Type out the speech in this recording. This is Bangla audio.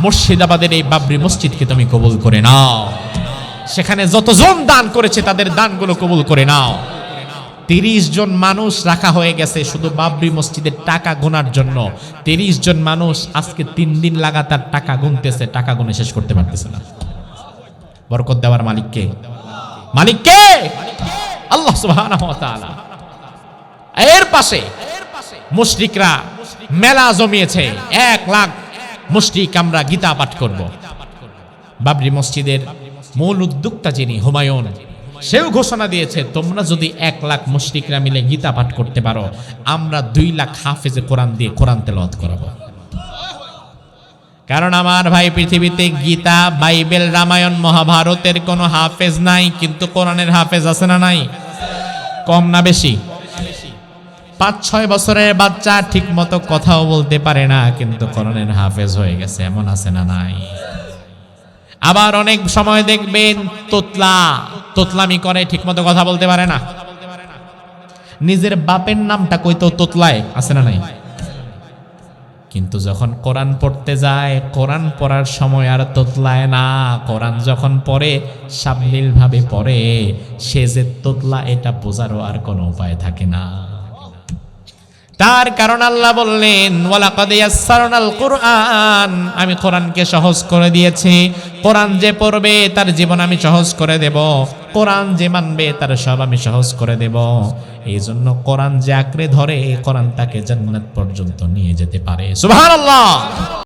মুর্শিদাবাদের এই বাবরি মসজিদকে তুমি কবুল করে নাও। সেখানে যতজন দান করেছে তাদের দানগুলো কবুল করে নাও। 30 জন মানুষ রাখা হয়ে গেছে শুধু বাবরি মসজিদের টাকা গোনার জন্য। 30 জন মানুষ আজকে 3 দিন লাগাতার টাকা গুনতেছে, টাকা গুনে শেষ করতে পারতেছে না। বরকত দেওয়ার মালিক কে? মালিক কে? আল্লাহ সুবহানাহু ওয়া তাআলা। এর পাশে মুশরিকরা মেলা জমিয়েছে, 1 লাখ মুশরিক আমরা গীতা পাঠ করব। বাবরি মসজিদের মূল উদ্যোক্তা যিনি হুমায়ুন, সেও ঘোষণা দিয়েছে তোমরা যদি 1 লাখ মুশরিকরা মিলে গীতা পাঠ করতে পারো, আমরা 2 লাখ হাফেজে কোরআন দিয়ে কোরআন তেলাওয়াত করাবো। কারণ আমার ভাই, পৃথিবীতে গীতা, বাইবেল, রামায়ণ, মহাভারতের কোনো হাফেজ নাই, কিন্তু কোরআনের হাফেজ আছে না নাই? কম না বেশি? 5-6 বছরের বাচ্চা ঠিক মতো কথাও বলতে পারে না, কিন্তু কোরআনের হাফেজ হয়ে গেছে, এমন আছে না নাই? আবার অনেক সময় দেখবেন তোতলামি করে, ঠিক মতো কথা বলতে পারে না। নিজের বাপের নামটা কইতেও তোতলায়, আছে না নাই? কিন্তু যখন কোরআন পড়তে যায়, কোরআন পড়ার সময় আর তোতলায় না। কোরআন যখন পড়ে সাবলীল ভাবে পড়ে, সে যে তোতলা এটা বোঝারও আর কোনো উপায় থাকে না। তার কারণ আল্লাহ বললেন ওয়ালাকাদ ইয়াসসারনাল কুরআন, আমি কোরআনকে সহজ করে দিয়েছি। কোরআন যে পড়বে তার জীবন আমি সহজ করে দেব, কোরআন যে মানবে তার সব আমি সহজ করে দেব। এই জন্য কোরআন যে আঁকড়ে ধরে, কোরআন তাকে জান্নাত পর্যন্ত নিয়ে যেতে পারে। সুবহানাল্লাহ।